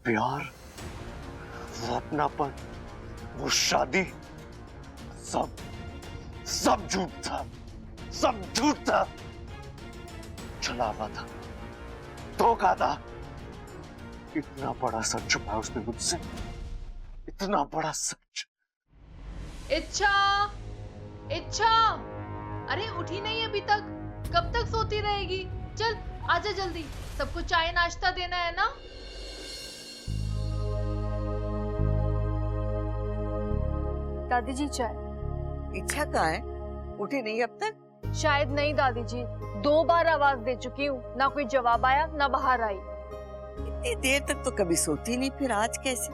प्यार, वो अपनापन, वो शादी, सब सब झूठ था, सब झूठ था। छलावा था, धोखा था। इतना बड़ा सच छुपाया उसने मुझसे, इतना बड़ा सच। इच्छा, इच्छा, अरे उठी नहीं अभी तक? कब तक सोती रहेगी? चल आजा जल्दी, सबको चाय नाश्ता देना है ना। दादी जी चाय। इच्छा कहाँ है? उठी नहीं अब तक? शायद नहीं दादी जी, 2 बार आवाज दे चुकी हूँ, ना कोई जवाब आया ना बाहर आई। इतनी देर तक तो कभी सोती नहीं, फिर आज कैसे?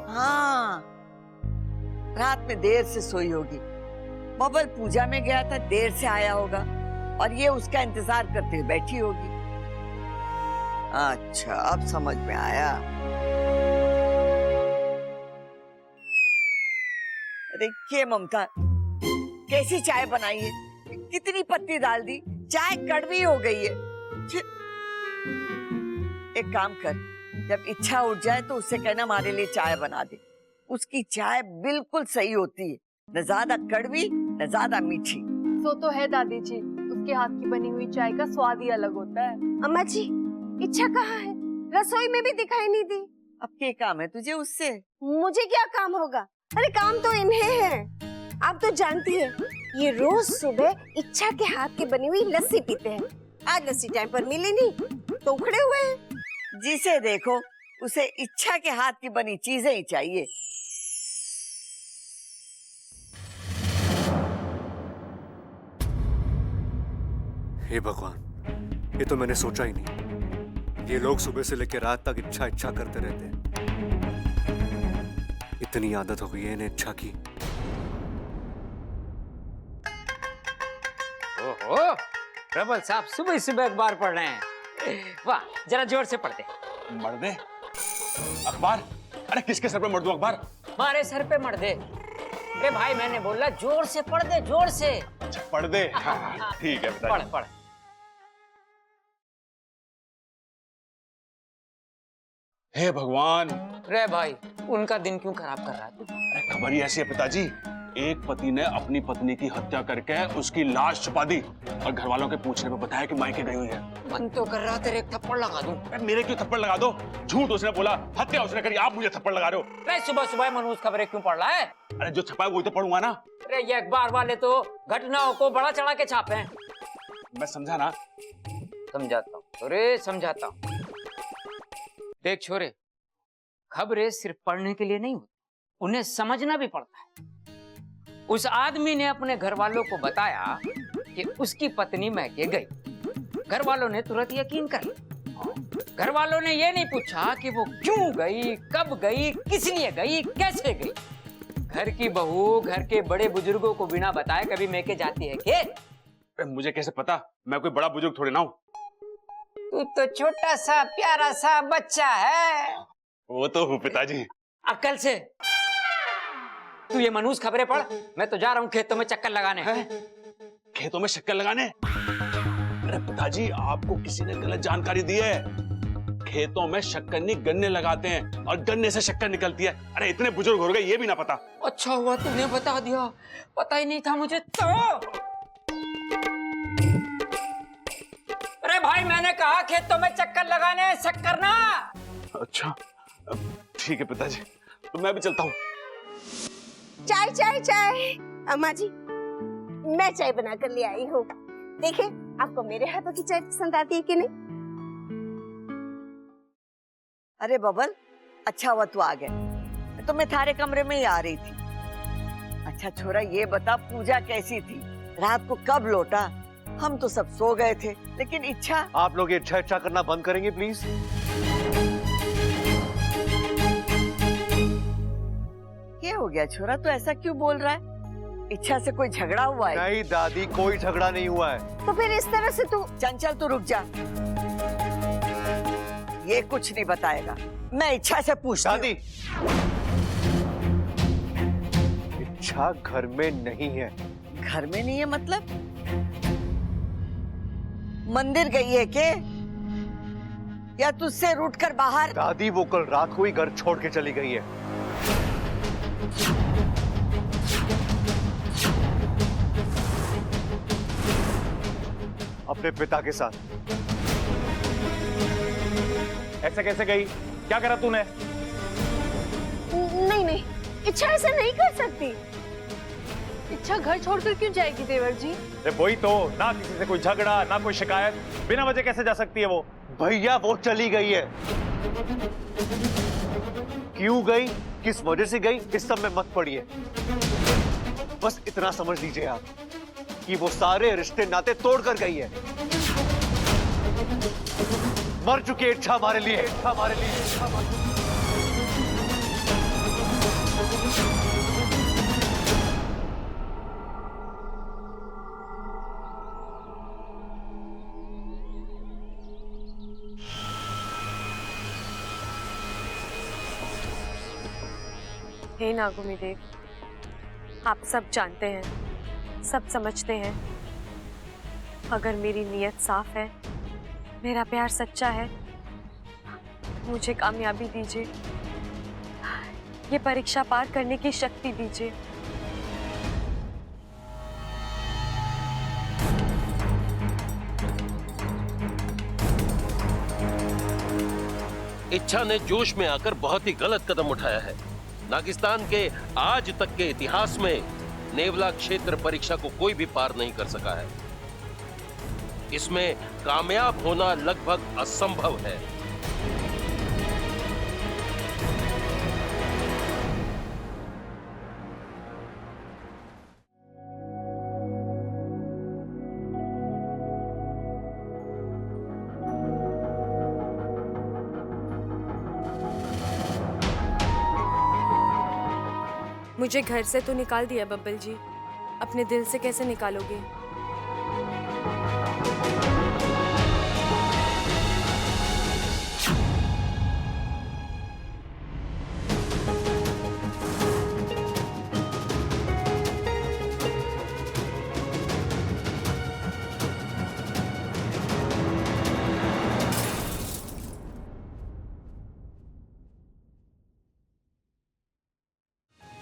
हाँ, रात में देर से सोई होगी। बबल पूजा में गया था, देर से आया होगा और ये उसका इंतजार करते हुए बैठी होगी। अच्छा, अब समझ में आया। देखिए ममता, कैसी चाय बनाई है, कितनी पत्ती डाल दी, चाय कड़वी हो गई है। एक काम कर, जब इच्छा उठ जाए तो उससे कहना हमारे लिए चाय बना दे। उसकी चाय बिल्कुल सही होती है, न ज्यादा कड़वी न ज्यादा मीठी। सो तो है दादी जी, उसके हाथ की बनी हुई चाय का स्वाद ही अलग होता है। अम्मा जी, इच्छा कहाँ है? रसोई में भी दिखाई नहीं दी। अब क्या काम है तुझे उससे? मुझे क्या काम होगा? अरे काम तो इन्हें है। आप तो जानती है, ये रोज सुबह इच्छा के हाथ की बनी हुई लस्सी पीते हैं। आज लस्सी टाइम पर मिली नहीं तो उखड़े हुए हैं। जिसे देखो उसे इच्छा के हाथ की बनी चीजें ही चाहिए। हे भगवान, ये तो मैंने सोचा ही नहीं। ये लोग सुबह से लेकर रात तक इच्छा इच्छा करते रहते हैं। इतनी आदत हो गई है इन्हें इच्छा की। ओहो, प्रबल साहब सुबह सुबह अखबार पढ़ रहे हैं। वाह, जरा जोर से पढ़ दे। मर दे अखबार? अरे किसके सर पे मर दूं अखबार? हमारे सर पे मर दे। अरे भाई, मैंने बोला जोर से पढ़ दे, जोर से। अच्छा पढ़ दे। हाँ, ठीक है पढ़ पढ़। हे भगवान। रे भाई, उनका दिन क्यों खराब कर रहा है तू? अरे खबर ही ऐसी है पिताजी, एक पति ने अपनी पत्नी की हत्या करके उसकी लाश छुपा दी और घर वालों के पूछने पे बताया कि मायके गई हुई है। मन तो कर रहा तेरे एक थप्पड़ लगा दूं। अरे मेरे क्यों थप्पड़ लगा दो? झूठ उसने बोला, हत्या उसने करी, आप मुझे थप्पड़ लगा रहे हो। अरे सुबह सुबह मनहूस खबरें क्यों पढ़ रहा है? अरे जो छपा है वही तो पढ़ूंगा ना। अरे ये अखबार वाले तो घटनाओं को बड़ा चढ़ा के छापे हैं। मैं समझा ना। समझाता हूँ, अरे समझाता हूँ। देख छोरे, खबरें सिर्फ पढ़ने के लिए नहीं होती, उन्हें समझना भी पड़ता है। उस आदमी ने अपने घर वालों को बताया कि उसकी पत्नी मैके गई। घर वालों ने तुरंत यकीन कर लिया। घर वालों ने यह नहीं पूछा कि वो क्यों गई, कब गई, किस लिए गई, कैसे गई। घर की बहू घर के बड़े बुजुर्गों को बिना बताए कभी मैके जाती है क्या? मुझे कैसे पता? मैं कोई बड़ा बुजुर्ग थोड़ी ना हूँ। तू तो छोटा सा प्यारा सा बच्चा है। वो तो हूँ पिताजी। अक्ल से तू ये मनहूस खबरें पढ़, मैं तो जा रहा हूँ खेतों में चक्कर लगाने। खेतों में शक्कर लगाने? अरे पिताजी, आपको किसी ने गलत जानकारी दी है। खेतों में शक्कर नहीं गन्ने लगाते हैं और गन्ने से शक्कर निकलती है। अरे इतने बुजुर्ग हो गए, ये भी ना पता। अच्छा हुआ तूने बता दिया, पता ही नहीं था मुझे तो। अरे भाई, मैंने कहा खेतों में चक्कर लगाने, शक्कर ना। अच्छा ठीक है पिताजी, तो मैं भी चलता हूँ। चाय चाय चाय। अम्मा जी, मैं चाय बना कर ले आई हूँ। देखिए आपको मेरे हाथों की चाय पसंद आती है कि नहीं? अरे बबल, अच्छा हुआ तू आ गए, तो मैं थारे कमरे में ही आ रही थी। अच्छा छोरा, ये बता पूजा कैसी थी? रात को कब लौटा? हम तो सब सो गए थे, लेकिन इच्छा। आप लोग ये इच्छा इच्छा करना बंद करेंगे प्लीज? क्या हो गया छोरा, तू ऐसा क्यों बोल रहा है? इच्छा से कोई झगड़ा हुआ है? नहीं दादी, कोई झगड़ा नहीं हुआ है। तो फिर इस तरह से तू। चंचल तू रुक जा, ये कुछ नहीं बताएगा, मैं इच्छा से पूछती दादी, इच्छा घर में नहीं है। घर में नहीं है मतलब? मंदिर गई है के? या तुझसे रूठ कर बाहर? दादी वो कल रात को ही घर छोड़ के चली गई है। अपने पिता के साथ। ऐसे कैसे गई? क्या करा तूने? नहीं नहीं, इच्छा ऐसा नहीं कर सकती। इच्छा घर छोड़कर क्यों जाएगी देवर जी? अरे वही तो ना, किसी से कोई झगड़ा ना कोई शिकायत, बिना वजह कैसे जा सकती है वो? भैया वो चली गई है। क्यों गई, किस वजह से गई, इस सब में मत पड़िए। बस इतना समझ लीजिए आप कि वो सारे रिश्ते नाते तोड़कर गई है। मर चुकी है इच्छा हमारे लिए, इच्छा हमारे लिए, इच्छा हमारे लिए। हे नागुमी देव, आप सब जानते हैं, सब समझते हैं। अगर मेरी नीयत साफ है, मेरा प्यार सच्चा है, मुझे कामयाबी दीजिए, ये परीक्षा पार करने की शक्ति दीजिए। इच्छा ने जोश में आकर बहुत ही गलत कदम उठाया है। नागिस्तान के आज तक के इतिहास में नेवला क्षेत्र परीक्षा को कोई भी पार नहीं कर सका है। इसमें कामयाब होना लगभग असंभव है। मुझे घर से तो निकाल दिया बब्बल जी, अपने दिल से कैसे निकालोगे?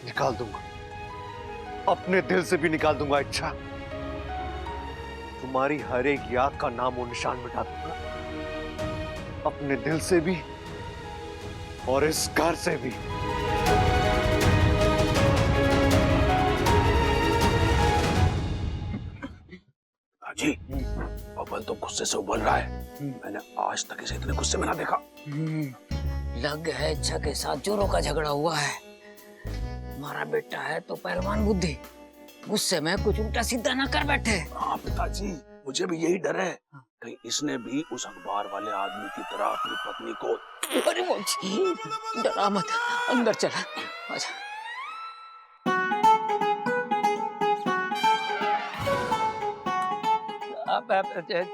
निकाल दूंगा, अपने दिल से भी निकाल दूंगा इच्छा। तुम्हारी हर एक याद का नाम और निशान मिटा दूंगा, अपने दिल से भी और इस घर से भी। जी, बबल तो गुस्से से उबल रहा है। मैंने आज तक इसे इतने गुस्से में ना देखा। लग है इच्छा के साथ जोरों का झगड़ा हुआ है। हमारा बेटा है तो पहलवान बुद्धि, गुस्से में कुछ उल्टा सीधा ना कर बैठे। हाँ पिताजी, मुझे भी यही डर है, कहीं इसने भी उस अखबार वाले आदमी की तरह अपनी पत्नी को। अरे मोची, डरा मत, अंदर चला। आजा।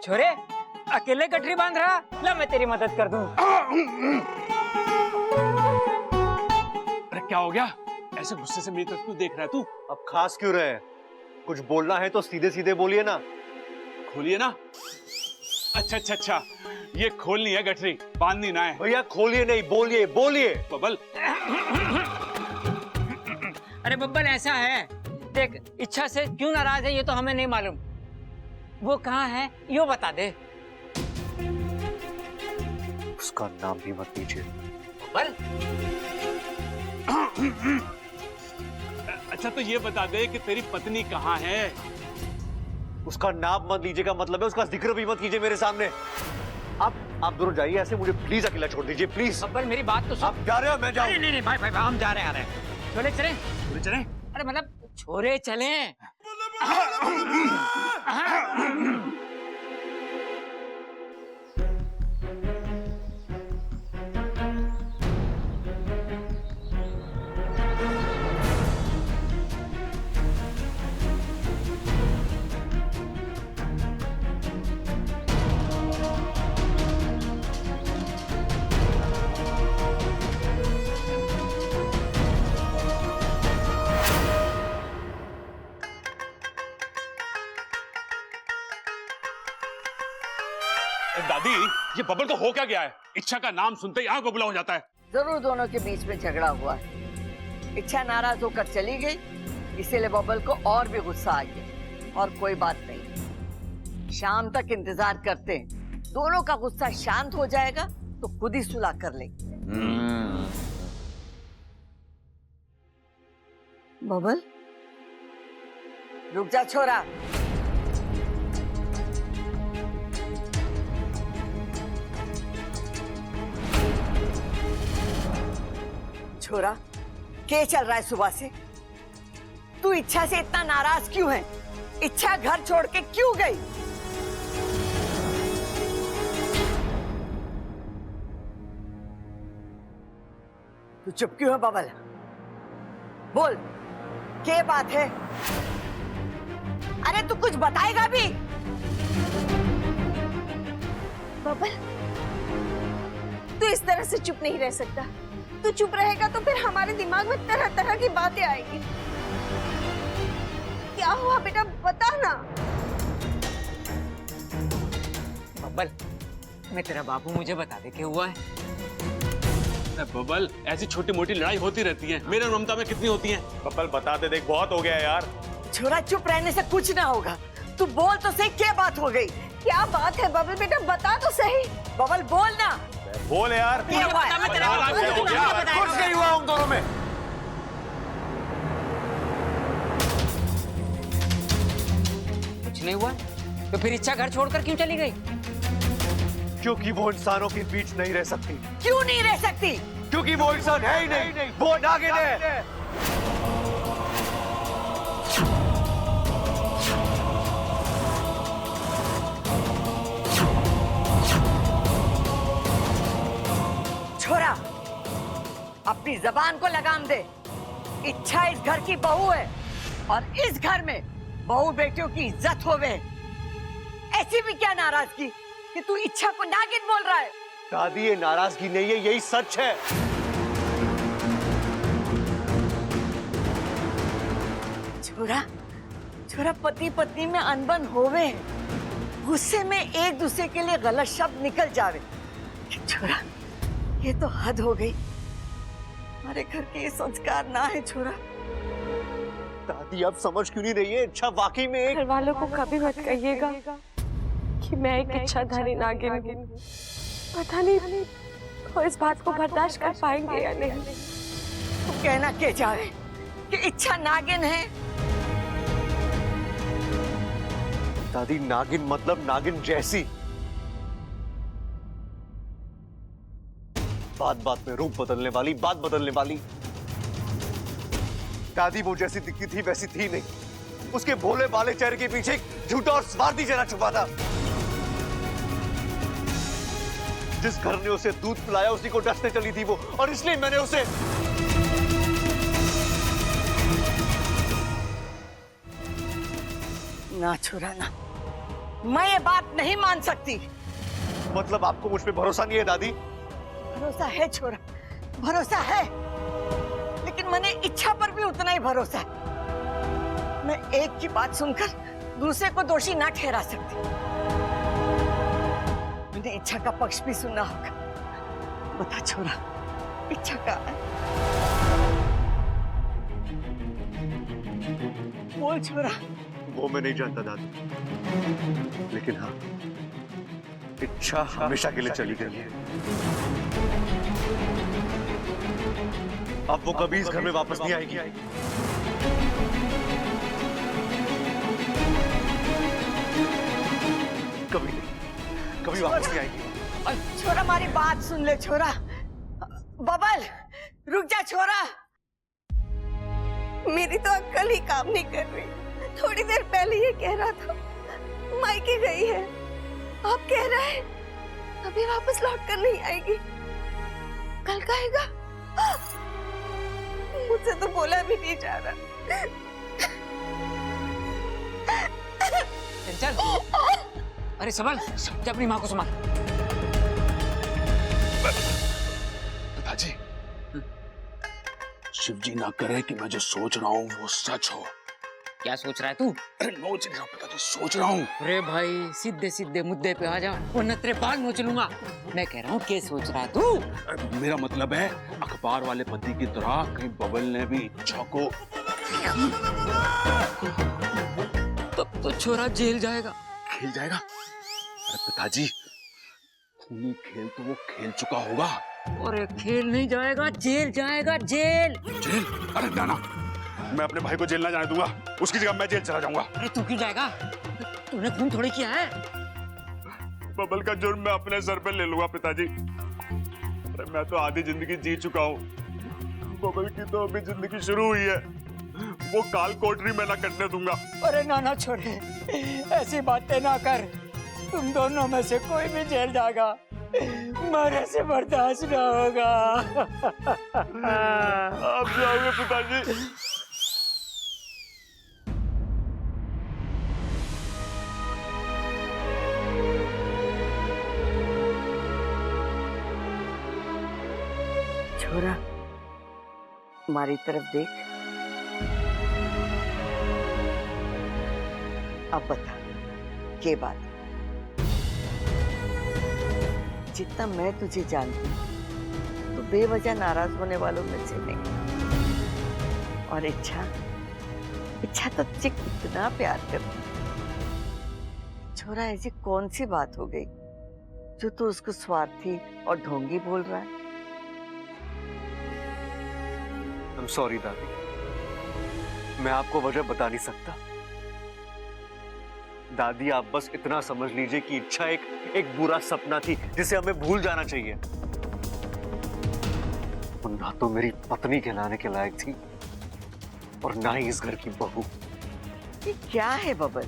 छोरे, अकेले गठरी बांध रहा, ला मैं तेरी मदद कर दूं। अरे क्या हो गया? ऐसे गुस्से से मेरी तरफ क्यों देख रहा है तू? अब खास क्यों रहे? कुछ बोलना है तो सीधे सीधे बोलिए ना। खोलिए ना। अच्छा अच्छा अच्छा, ये खोलनी है गठरी, बांधनी ना है। भैया खोलिए नहीं, बोलिए बोलिए। बबल, अरे बब्बल ऐसा है, देख इच्छा से क्यों नाराज है ये तो हमें नहीं मालूम। वो कहाँ है यो बता दे। उसका नाम भी मत लीजिए। बब्बल, अच्छा तो ये बता दे कि तेरी पत्नी कहाँ है? उसका नाम मत लीजिएगा मतलब है उसका जिक्र भी मत कीजिए मेरे सामने। आप दोनों जाइए, ऐसे मुझे प्लीज अकेला छोड़ दीजिए प्लीज। बब्बल मेरी बात तो सुन। आप जा रहे हो? मैं जाऊं? नहीं नहीं भाई भाई हम जा रहे हैं, आ रहे हैं। छोरे चले, बोले चले? अरे मतलब छोरे चले। दादी, ये बबल को हो क्या गया है? इच्छा का नाम सुनते ही आग बबूला हो जाता है। जरूर दोनों के बीच में झगड़ा हुआ है। इच्छा नाराज होकर चली गई, इसीलिए बबल को और भी गुस्सा आ गया। और कोई बात नहीं, शाम तक इंतजार करते हैं। दोनों का गुस्सा शांत हो जाएगा तो खुद ही सुलह कर लेंगे। बबल, रुक जा छोरा। छोरा, क्या चल रहा है सुबह से? तू इच्छा से इतना नाराज क्यों है? इच्छा घर छोड़ के क्यों गई? तू चुप क्यों है बबल? बोल, क्या बात है? अरे तू कुछ बताएगा भी? बबल, तू इस तरह से चुप नहीं रह सकता। तू चुप रहेगा तो फिर हमारे दिमाग में तरह तरह की बातें आएगी। क्या हुआ बेटा, बता ना। बब्बल, मैं तेरा बापू, मुझे बता दे क्या हुआ है। बबल, ऐसी छोटी मोटी लड़ाई होती रहती है, मेरे और ममता में कितनी होती है। बब्बल बता दे, देख बहुत हो गया यार। छोरा, चुप रहने से कुछ ना होगा। तू बोल तो सही, क्या बात हो गई? क्या बात है बबल बेटा, बता तो सही। बबल बोल ना। बोल यार। क्या हुआ है? कुछ नहीं हुआ उन दोनों में। कुछ नहीं हुआ तो फिर इच्छा घर छोड़कर क्यों चली गई? क्योंकि वो इंसानों के बीच नहीं रह सकती। क्यों नहीं रह सकती? क्योंकि वो इंसान है ही नहीं, वो नागिन है। छोरा, अपनी जबान को लगाम दे। इच्छा इस घर की बहू है और इस घर में बहू बेटियों की इज्जत होवे। ऐसी भी क्या नाराजगी कि तू इच्छा को नागिन बोल रहा है? दादी, ये नाराजगी नहीं है, यही सच है। छोरा, छोरा, पति पत्नी में अनबन होवे, गुस्से में एक दूसरे के लिए गलत शब्द निकल जावे। छोरा, ये तो हद हो गई। हमारे घर के ये संस्कार ना है छोरा। दादी, अब समझ क्यों नहीं रही है? इच्छा वाकई में एक... घर वालों को कभी मत कहिएगा कि मैं एक इच्छाधारी नागिन हूँ। पता नहीं वो इस बात को बर्दाश्त कर पाएंगे या नहीं। तू कहना क्या चाहे कि इच्छा नागिन है? दादी, नागिन मतलब नागिन जैसी। बात बात में रूप बदलने वाली, बात बदलने वाली। दादी, वो जैसी दिखती थी वैसी थी नहीं। उसके भोले भाले चेहरे के पीछे एक झूठा और स्वार्थी चेहरा छुपा था। जिस घर ने उसे दूध पिलाया उसी को डसने चली थी वो, और इसलिए मैंने उसे... ना छोरा ना, मैं ये बात नहीं मान सकती। मतलब आपको मुझ पे भरोसा नहीं है दादी? भरोसा है छोरा, भरोसा है, लेकिन मैंने इच्छा पर भी उतना ही भरोसा है। मैं एक की बात सुनकर दूसरे को दोषी ना ठहरा सकती। मैंने इच्छा का पक्ष भी सुनना होगा। बता छोरा, इच्छा का बोल छोरा। वो मैं नहीं जानता दादी, लेकिन हाँ, इच्छा हमेशा के लिए चली गई है। अब वो कभी इस घर में वापस नहीं आएगी। कभी नहीं, कभी वापस नहीं आएगी। छोरा, हमारी बात सुन ले छोरा। बबल, रुक जा छोरा। मेरी तो अक्ल ही काम नहीं कर रही। थोड़ी देर पहले ये कह रहा था मायके गई है, आप कह रहे हैं अभी वापस लौट कर नहीं आएगी। कल कहेगा मुझसे तो बोला भी नहीं जा रहा। चल, अरे संभल, जा अपनी माँ को संभाल। पिताजी, शिव जी ना करे कि मैं जो सोच रहा हूँ वो सच हो। क्या सोच रहा है तू? अरे नोच नहीं रहा पिताजी, सोच रहा हूँ। अरे भाई सीधे सीधे मुद्दे पे आ जा, वरना तेरे बाल नोच लूंगा। मैं कह रहा हूँ क्या सोच रहा है तू? मेरा मतलब है अखबार वाले पति की तरह कहीं बबल ने भी इच्छा को। तब तो छोरा जेल जाएगा। खेल जाएगा? अरे पिताजी, खूनी खेल तो वो खेल चुका होगा। और खेल नहीं जाएगा, जेल जाएगा, जेल। जेल? अरे ना ना, मैं अपने भाई को जेल ना जाने दूंगा, उसकी जगह मैं जेल चला जाऊंगा। अरे तू क्यों जाएगा? तूने खून थोड़ी किया है। बबल का जुर्म मैं अपने सर पे ले लूंगा पिताजी। अरे मैं तो आधी जिंदगी जी चुका हूँ, बबल की तो अभी जिंदगी शुरू हुई है। वो काल कोठरी में ना कटने दूंगा। अरे ना छोड़े, ऐसी बातें ना कर। तुम दोनों में से कोई भी जेल जाएगा, मरे से बर्दाश्त ना होगा। आप जाओगे पिताजी? छोरा, हमारी तरफ देख। अब बता, क्या बात है? जितना मैं तुझे जानती हूँ, तो बेवजह नाराज होने वालों में से नहीं। और इच्छा तो तुझे कितना प्यार करती है। छोरा, ऐसी कौन सी बात हो गई जो तू उसको स्वार्थी और ढोंगी बोल रहा है? I'm sorry दादी, मैं आपको वजह बता नहीं सकता। दादी, आप बस इतना समझ लीजिए कि इच्छा एक बुरा सपना थी जिसे हमें भूल जाना चाहिए। वो ना तो मेरी पत्नी कहलाने के लायक थी और ना ही इस घर की बहू। ये क्या है बबल?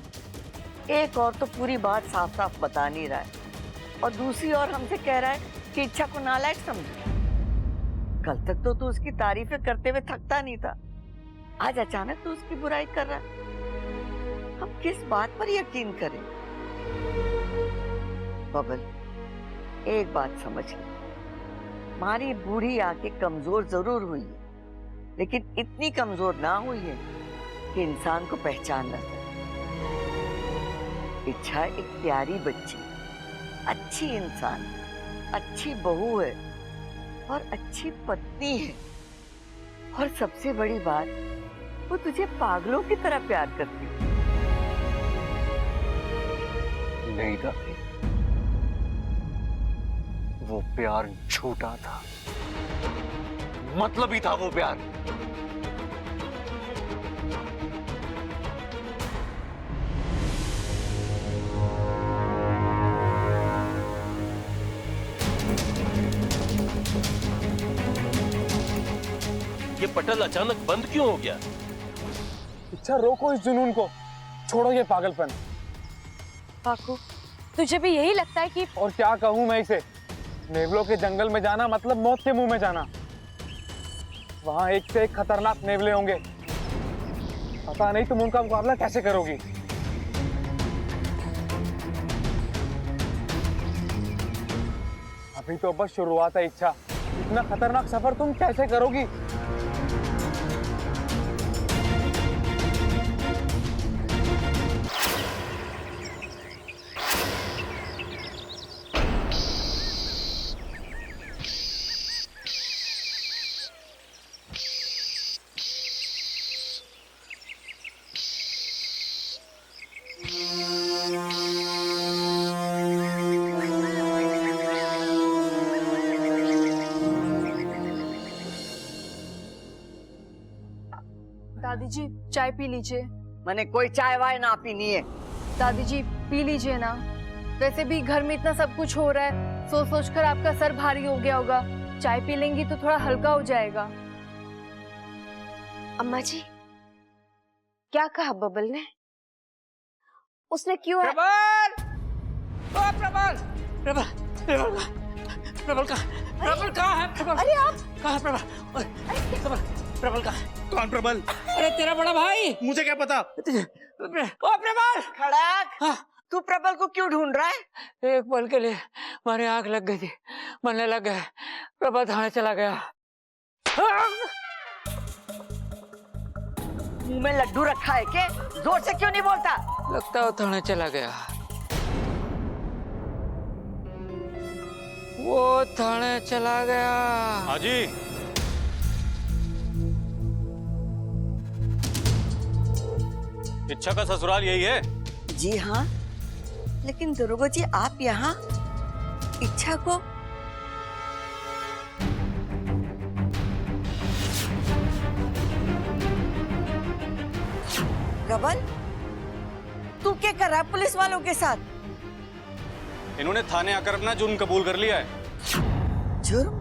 एक और तो पूरी बात साफ साफ बता नहीं रहा है, और दूसरी ओर हमसे कह रहा है कि इच्छा को नालायक समझे। कल तक तो तू उसकी तारीफें करते हुए थकता नहीं था, आज अचानक तू उसकी बुराई कर रहा है। हम किस बात पर यकीन करें? बबल, एक बात समझ ले, हमारी बूढ़ी आंखें कमजोर जरूर हुई है, लेकिन इतनी कमजोर ना हुई है कि इंसान को पहचान न सके। इच्छा एक प्यारी बच्ची, अच्छी इंसान, अच्छी बहू है और अच्छी पत्नी है। और सबसे बड़ी बात, वो तुझे पागलों की तरह प्यार करती है। नहीं दादी, वो प्यार झूठा था, मतलबी था वो प्यार। ये पटल अचानक बंद क्यों हो गया? इच्छा, रोको इस जुनून को, छोड़ो ये पागलपन। काकू, तुझे भी यही लगता है कि? और क्या कहूं मैं इसे, नेवलों के जंगल में जाना मतलब मौत के मुंह में जाना। वहां एक से एक खतरनाक नेवले होंगे, पता नहीं तुम उनका मुकाबला कैसे करोगी। अभी तो बस शुरुआत है इच्छा, इतना खतरनाक सफर तुम कैसे करोगी? दादी जी, चाय पी लीजिए। मैंने कोई चाय वाय ना पीनी है। दादी जी, पी लीजिए ना। वैसे भी घर में इतना सब कुछ हो रहा है, सोच सोच कर आपका सर भारी हो गया होगा। चाय पी लेंगी तो थोड़ा हल्का हो जाएगा। अम्मा जी, क्या कहा बबल ने? उसने क्यों? प्रबल! ओ प्रबल! प्रबल! प्रबल! प्रबल कहाँ है? प्रबल! अरे आप! कहाँ है प्रबल? प्रबल कहाँ है? कौन प्रबल? अरे तेरा बड़ा भाई। मुझे क्या पता? ओ प्रबल! खड़क, हाँ। तू प्रबल को क्यों ढूंढ रहा है? एक पल के लिए मारे आग लग गई थी, मरने लग गए। प्रबल थाने चला गया। मुंह में लड्डू रखा है के? जोर से क्यों नहीं बोलता? लगता है थाने चला गया। वो थाने चला गया। हाजी, इच्छा का ससुराल यही है? जी हाँ, लेकिन दरोगा जी आप यहाँ इच्छा को प्रबल, तू क्या कर रहा है पुलिस वालों के साथ? इन्होंने थाने आकर अपना जुर्म कबूल कर लिया है। जुर्म?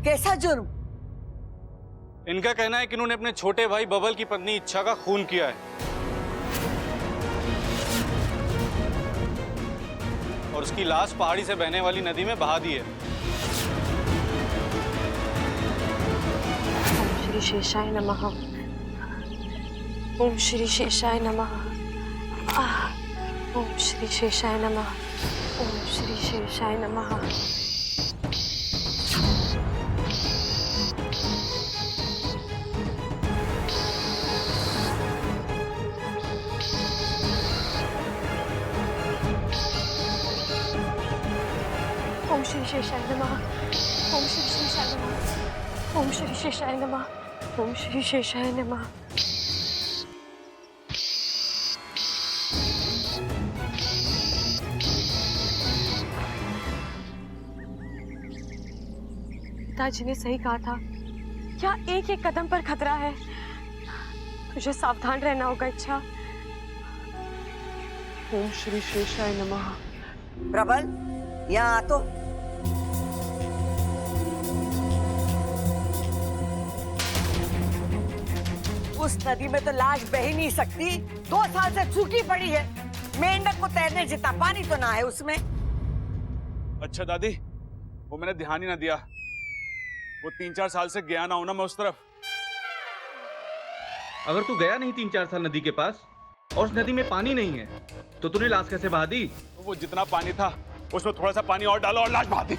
कैसा जुर्म? इनका कहना है कि इन्होंने अपने छोटे भाई बबल की पत्नी इच्छा का खून किया है और उसकी लाश पहाड़ी से बहने वाली नदी में बहा दी है। ओम श्री शेषाय नमः। ओम श्री शेषाय नमः। ओम श्री शेषाय नमः। ओम श्री शेषाय नमः। ओम श्री शेषाय नमः। ओम श्री शेषाय नमः। ओम श्री शेषाय नमः। ओम श्री शेषाय नमः। पिताजी ने सही कहा था, क्या एक एक कदम पर खतरा है। तुझे सावधान रहना होगा इच्छा। ओम श्री शेषाय नमः। प्रबल, यहाँ आ तो। उस नदी में तो लाश बह ही नहीं सकती, 2 साल से सूखी पड़ी है। मेंढक को तैरने जितना पानी तो ना है उसमें। अच्छा दादी, वो मैंने ध्यान ही ना दिया। वो 3-4 साल से गया ना हूं ना मैं उस तरफ। अगर तू गया नहीं 3-4 साल नदी के पास और उस नदी में पानी नहीं है तो तूने लाश कैसे बहा दी? वो जितना पानी था उसमें थोड़ा सा पानी और डालो और लाश बहा दी।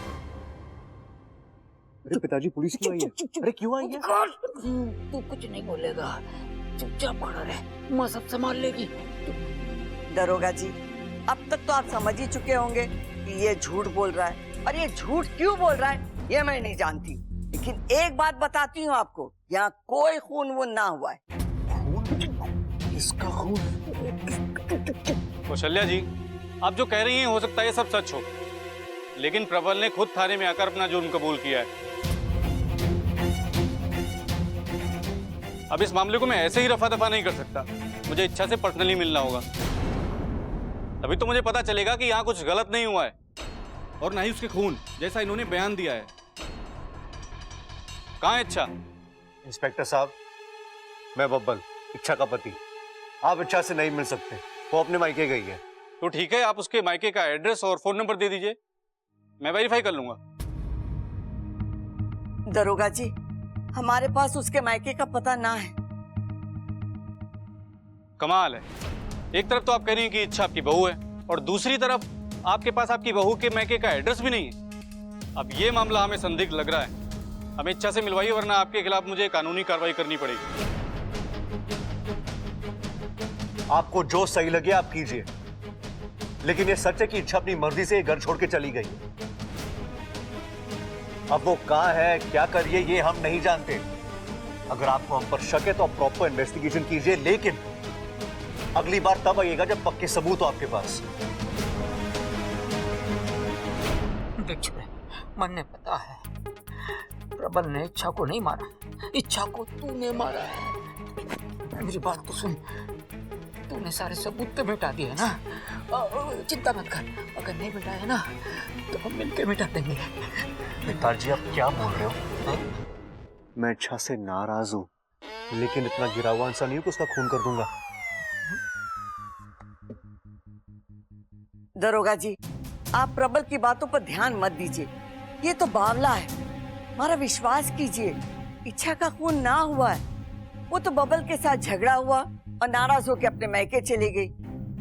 अरे पिताजी, पुलिस क्यों आई है? अरे क्यों आई है? तू कुछ नहीं बोलेगा, चुपचाप खड़ा रह, माँ सब संभाल लेगी। दरोगा जी, अब तक तो आप समझ ही चुके होंगे कि ये झूठ बोल रहा है, और ये झूठ क्यों बोल रहा है ये मैं नहीं जानती। लेकिन एक बात बताती हूँ आपको, यहाँ कोई खून वून ना हुआ है। इसका खून? कौशल्या जी, आप जो कह रही हैं हो सकता है ये सब सच हो, लेकिन प्रबल ने खुद थाने में आकर अपना जुर्म कबूल किया है। अब इस मामले को मैं ऐसे ही रफा दफा नहीं कर सकता, मुझे इच्छा से पर्सनली मिलना होगा। तभी तो मुझे पता चलेगा कि यहाँ कुछ गलत नहीं हुआ है और ना ही उसके खून जैसा इन्होंने बयान दिया है। कहाँ है इच्छा? इंस्पेक्टर साहब, मैं बब्बल, इच्छा का पति। आप इच्छा से नहीं मिल सकते, वो अपने मायके गई है। तो ठीक है, आप उसके मायके का एड्रेस और फोन नंबर दे दीजिए, मैं वेरीफाई कर लूंगा। दरोगा जी, हमारे पास उसके मायके का पता ना है। कमाल है, एक तरफ तो आप कह रही हैं कि इच्छा आपकी बहू है और दूसरी तरफ आपके पास आपकी बहू के मायके का एड्रेस भी नहीं है। अब ये मामला हमें संदिग्ध लग रहा है, हमें इच्छा से मिलवाइए वरना आपके खिलाफ मुझे कानूनी कार्रवाई करनी पड़ेगी। आपको जो सही लगे आप कीजिए, लेकिन ये सच है कि इच्छा अपनी मर्जी से घर छोड़ के चली गई। अब वो कहां है, क्या कर रही है, ये हम नहीं जानते। अगर आपको हम पर शक है तो आप प्रॉपर इन्वेस्टिगेशन कीजिए, लेकिन अगली बार तब आइएगा जब पक्के सबूत हो आपके पास। देख छोरे, मन पता है प्रबल ने इच्छा को नहीं मारा, इच्छा को तूने मारा है। मेरी बात तो सुन, तूने सारे सबूत तो मिटा दिए ना, चिंता मत कर, अगर नहीं मिटाया ना तो हम मिलकर मिटा देंगे। पिताजी, आप क्या बोल रहे हो? मैं इच्छा से नाराज हूं, लेकिन इतना गिरा हुआ इंसान नहीं हूं कि उसका खून कर दूंगा। दरोगा जी, आप प्रबल की बातों पर ध्यान मत दीजिए, ये तो बावला है। हमारा विश्वास कीजिए, इच्छा का खून ना हुआ है। वो तो बबल के साथ झगड़ा हुआ और नाराज होकर अपने मायके चली गई।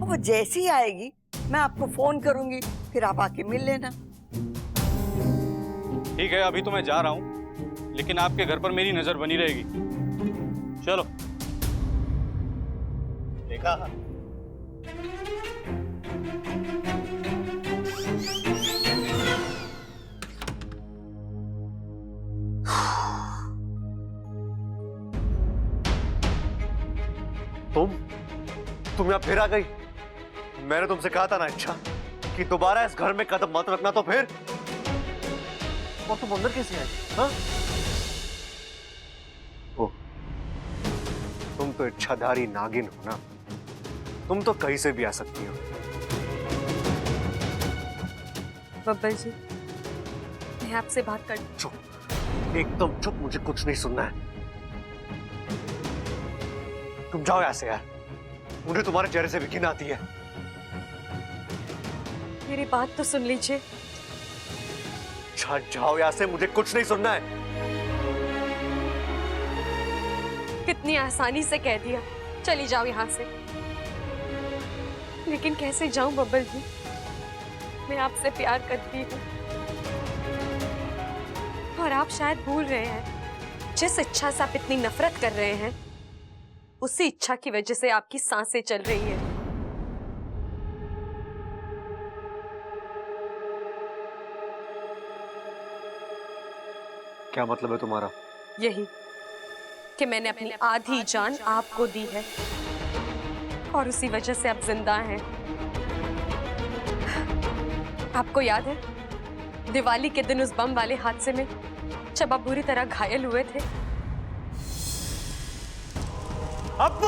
और वो जैसी आएगी मैं आपको फोन करूंगी, फिर आप आके मिल लेना। ठीक है, अभी तो मैं जा रहा हूं, लेकिन आपके घर पर मेरी नजर बनी रहेगी। चलो। देखा, तुम यहाँ फिर आ गई। मैंने तुमसे कहा था ना इच्छा कि दोबारा इस घर में कदम मत रखना, तो फिर और तुम अंदर कैसे आई? हाँ? ओह, तुम तो इच्छाधारी नागिन हो ना, तुम तो कहीं से भी आ सकती हो। बब्बर जी, मैं आपसे बात कर। चुप, एकदम चुप, मुझे कुछ नहीं सुनना है। तुम जाओ यहाँ से यार, मुझे तुम्हारे चेहरे से भी घिन आती है। मेरी बात तो सुन लीजिए। जाओ यहाँ से, मुझे कुछ नहीं सुनना है। कितनी आसानी से कह दिया, चली जाओ यहाँ से। लेकिन कैसे जाऊं बब्बर जी, मैं आपसे प्यार करती हूँ। और आप शायद भूल रहे हैं, जिस इच्छा से आप इतनी नफरत कर रहे हैं, उसी इच्छा की वजह से आपकी सांसें चल रही हैं। क्या मतलब है तुम्हारा? यही कि मैंने अपनी आधी जान आपको दी है और उसी वजह से आप जिंदा हैं। आपको याद है दिवाली के दिन उस बम वाले हादसे में जब आप बुरी तरह घायल हुए थे? अब्बू!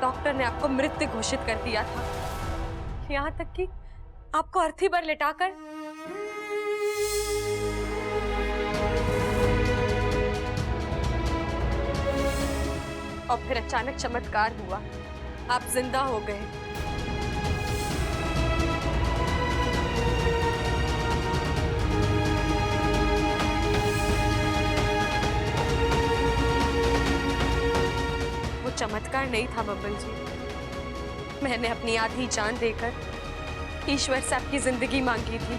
डॉक्टर ने आपको मृत घोषित कर दिया था, यहाँ तक कि आपको अर्थी पर लिटाकर और फिर अचानक चमत्कार हुआ, आप जिंदा हो गए। वो चमत्कार नहीं था बब्बल जी, मैंने अपनी आधी जान देकर ईश्वर से आपकी जिंदगी मांगी थी।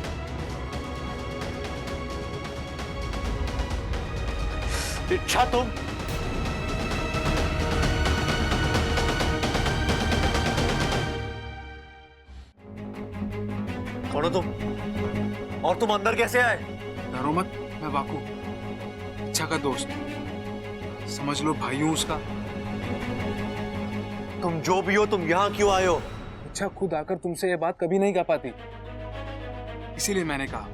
इच्छा, तुम कौन हो तुम? और तुम अंदर कैसे आए? डरो मत, मैं वाकू, इच्छा का दोस्त, समझ लो भाई हूं उसका। तुम जो भी हो, तुम यहाँ क्यों आए हो? इच्छा खुद आकर तुमसे ये बात कभी नहीं कह पाती, इसीलिए मैंने कहा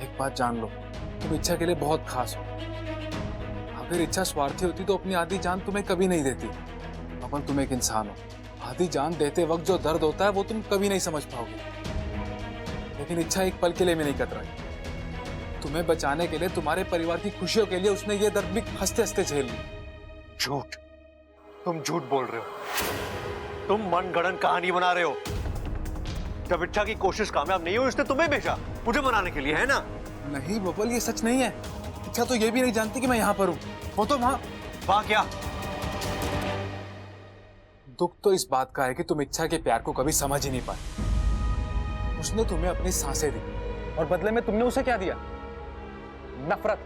एक बात जान लो, तुम इच्छा के लिए बहुत खास हो। अगर इच्छा स्वार्थी होती तो अपनी आधी जान तुम्हें कभी नहीं देती। अपन तुम एक इंसान हो, आधी जान देते वक्त जो दर्द होता है वो तुम कभी नहीं समझ पाओगे। लेकिन इच्छा एक पल के लिए भी नहीं कतराई। तुम्हें बचाने के लिए, तुम्हारे परिवार की खुशियों के लिए उसने ये दर्द भी हंसते हंसते झेल ली। झूठ, तुम झूठ बोल रहे हो। तुम मनगढ़ंत कहानी बना रहे हो। जब इच्छा की कोशिश कामयाब नहीं हुई, उसने तुम्हें भेजा मुझे मनाने के लिए, है ना? नहीं बबल, ये सच नहीं है। इच्छा तो ये भी नहीं जानती कि मैं यहाँ पर हूँ। वो तो वहाँ क्या? दुख तो इस बात का है कि तुम इच्छा के प्यार को कभी समझ ही नहीं पाए। उसने तुम्हें अपनी सांसें दी और बदले में तुमने उसे क्या दिया? नफरत,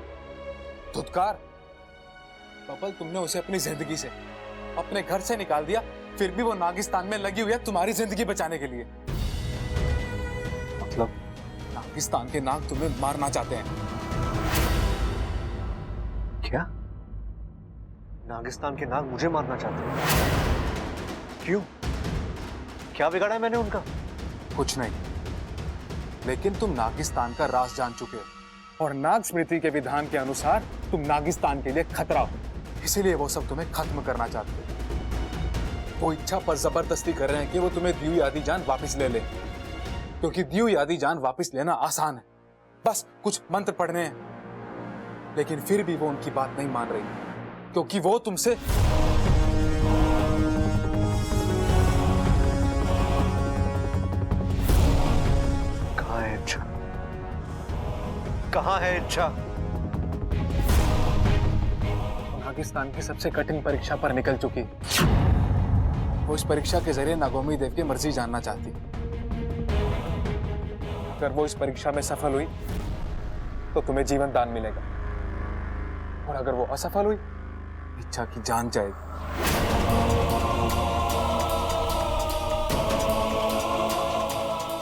धुतकार। बबल, तुमने उसे अपनी जिंदगी से, अपने घर से निकाल दिया, फिर भी वो नागिस्तान में लगी हुई है तुम्हारी जिंदगी बचाने के लिए। मतलब? नागिस्तान के नाग तुम्हें मारना चाहते हैं। क्या? नागिस्तान के नाग मुझे मारना चाहते हैं? क्यों? क्या बिगाड़ा है मैंने उनका? कुछ नहीं, लेकिन तुम नागिस्तान का राज जान चुके हो और नाग स्मृति के विधान के अनुसार तुम नागिस्तान के लिए खतरा हो। इसीलिए वो सब तुम्हें खत्म करना चाहते हैं। वो इच्छा पर जबरदस्ती कर रहे हैं कि वो तुम्हें दी हुई आधी जान वापस ले ले, क्योंकि दी हुई आधी जान वापस लेना आसान है, बस कुछ मंत्र पढ़ने हैं। लेकिन फिर भी वो उनकी बात नहीं मान रही, क्योंकि वो तुमसे कहाँ है इच्छा? नागिस्तान की सबसे कठिन परीक्षा पर निकल चुकी। वो इस परीक्षा के जरिए नागोमी देव की मर्जी जानना चाहती। अगर वो इस परीक्षा में सफल हुई तो तुम्हें जीवन दान मिलेगा, और अगर वो असफल हुई इच्छा की जान जाएगी।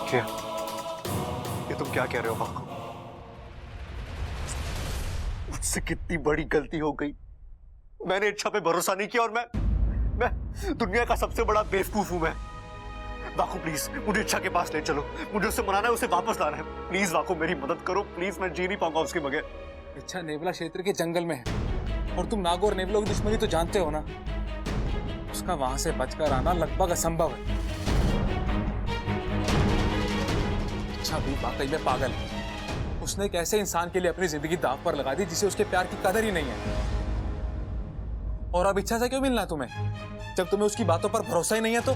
क्या ये तुम क्या कह रहे हो बाबू? मुझसे कितनी बड़ी गलती हो गई। मैंने इच्छा पे भरोसा नहीं किया और मैं दुनिया का सबसे बड़ा बेवकूफ हूं मैं। वाकू प्लीज मुझे इच्छा के पास ले चलो, मुझे उससे मनाना है, उसे वापस लाना है। प्लीज वाकू मेरी मदद करो प्लीज, मैं जी नहीं पाऊंगा उसके बगैर। इच्छा नेवला क्षेत्र के जंगल में है, और तुम नागो और नेवला की दुश्मनी तो जानते हो ना। उसका वहां से बचकर आना लगभग असंभव है। इच्छा भी वाकई में पागल है। उसने एक ऐसे इंसान के लिए अपनी जिंदगी दांव पर लगा दी जिसे उसके प्यार की कदर ही नहीं है। और अब इच्छा से क्यों मिलना है तुम्हें, जब तुम्हें उसकी बातों पर भरोसा ही नहीं है? तो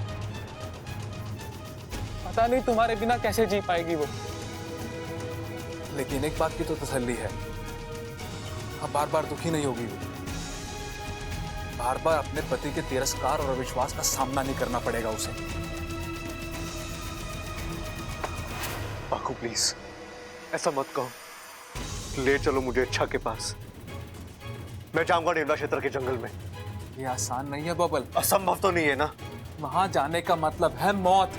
पता नहीं तुम्हारे बिना कैसे जी पाएगी वो। लेकिन एक बात की तो तसल्ली है, अब बार बार दुखी नहीं होगी वो। बार बार अपने पति के तिरस्कार और अविश्वास का सामना नहीं करना पड़ेगा उसे। बाकू प्लीज ऐसा मत कहो, ले चलो मुझे इच्छा के पास। मैं जाऊंगा नेवला क्षेत्र के जंगल में। ये आसान नहीं है बबल। असंभव तो नहीं है ना? वहां जाने का मतलब है मौत।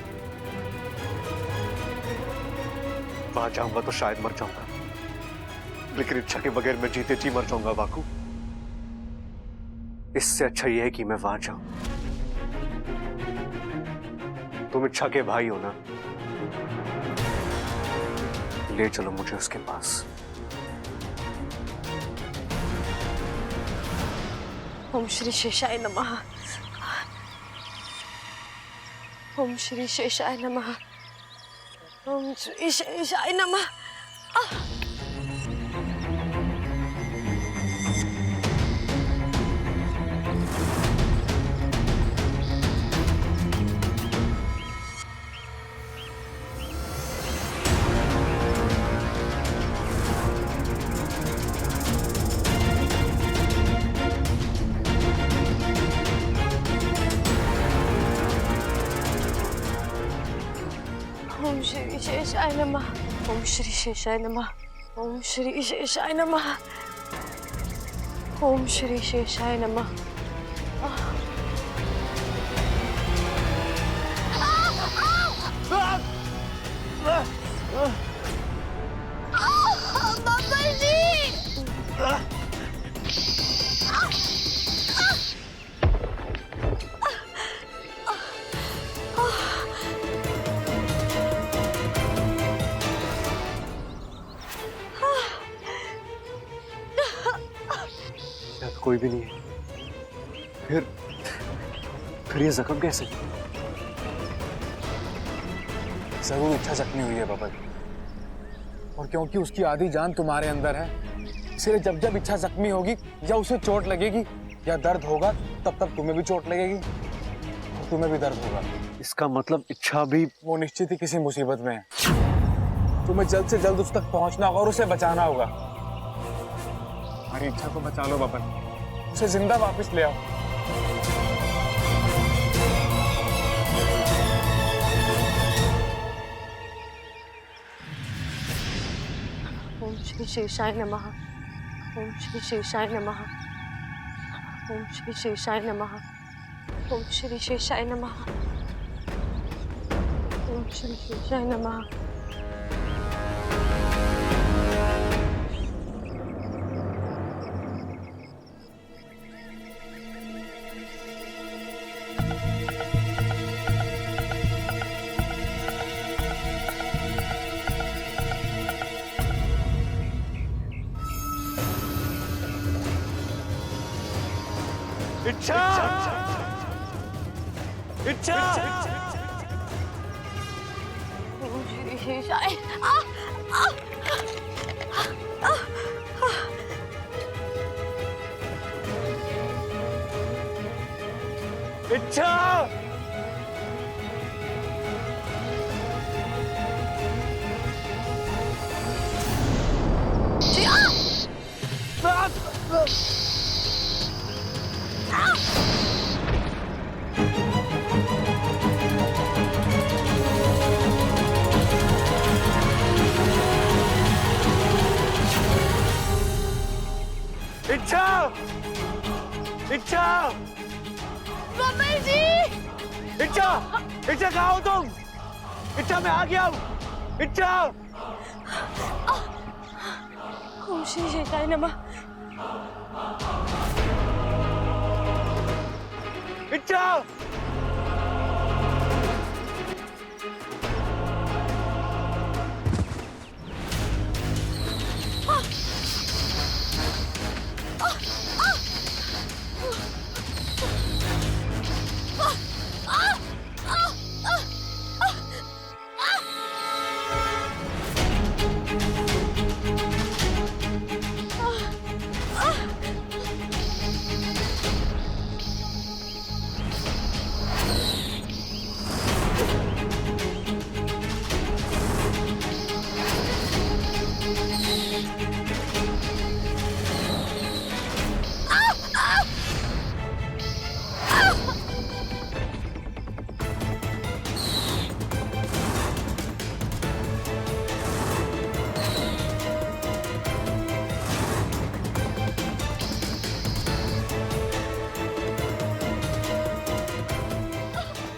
वहां जाऊंगा तो शायद मर जाऊंगा, लेकिन इच्छा के बगैर मैं जीते जी मर जाऊंगा बाकू। इससे अच्छा यह है कि मैं वहां जाऊं। तुम इच्छा के भाई हो ना, ले चलो मुझे उसके पास। ओम श्री शेषाय नमः। ओम श्री शेषाय नमः। ओम श्री शेषाय नमः। ओम श्री शेषाय नमः। ओम श्री शेषाय नमः। ओम श्री शेषाय नमः। ओम श्री शेषाय नमः। कोई भी नहीं है। फिर ये जख्म कैसे? जरूर इच्छा जख्मी हुई है बबल, और क्योंकि उसकी आधी जान तुम्हारे अंदर है, इसलिए जब जब इच्छा जख्मी होगी या उसे चोट लगेगी या दर्द होगा, तब तब तुम्हें भी चोट लगेगी और तुम्हें भी दर्द होगा। इसका मतलब इच्छा भी वो निश्चित ही किसी मुसीबत में है। तुम्हें जल्द से जल्द उस तक पहुंचना होगा और उसे बचाना होगा। हमारी इच्छा को बचा लो बबल, उसे जिंदा वापस ले आओ। ओम श्री शेषाय नमः। ओम श्री शेषाय नमः। ओम श्री शेषाय नमः। ओम श्री शेषाय नमः। ओम श्री शेषाय नमः। इच्छा इच्छा ओम श्री शेषाय। इच्छा इच्छा, बब्बर जी, इच्छा, इच्छा कहाँ हो तुम? इच्छा मैं आ गया हूँ। इच्छा, ओम श्री शेषाय नमः। इच्छा,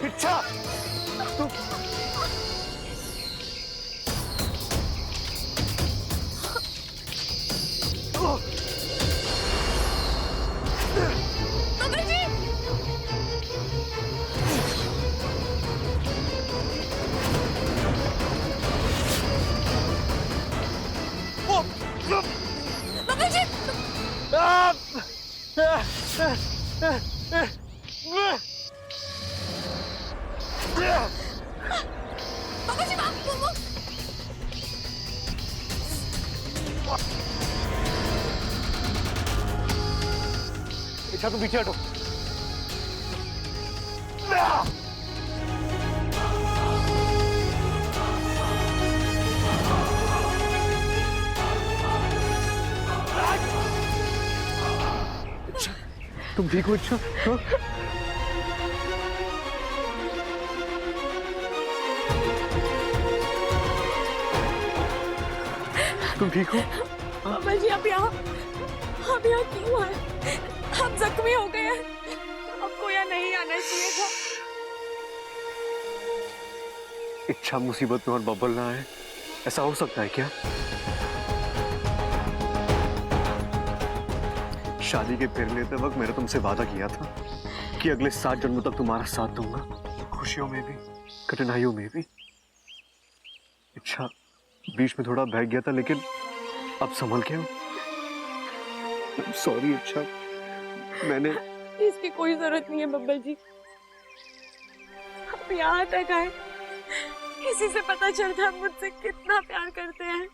इच्छा, तुम इच्छा तुम पीछे हटो। इच्छा, तुम ठीक हो इच्छा? हाँ? तुम ठीक हो? बब्बर जी आप यहाँ क्यों आए? हम जख्मी हो गए हैं, आपको यहाँ नहीं आना चाहिए था। इच्छा मुसीबत में और बबल ना आए, ऐसा हो सकता है क्या? शादी के फिर लेते वक्त मैंने तुमसे वादा किया था कि अगले 7 जन्मों तक तुम्हारा साथ दूंगा, खुशियों में भी कठिनाइयों में भी। इच्छा बीच में थोड़ा बहक गया था, लेकिन अब संभल के हूँ। सॉरी इच्छा, मैंने इसकी कोई जरूरत नहीं है बब्बर जी। आप यहाँ तक आए, इसी से पता चलता है आप मुझसे कितना प्यार करते हैं।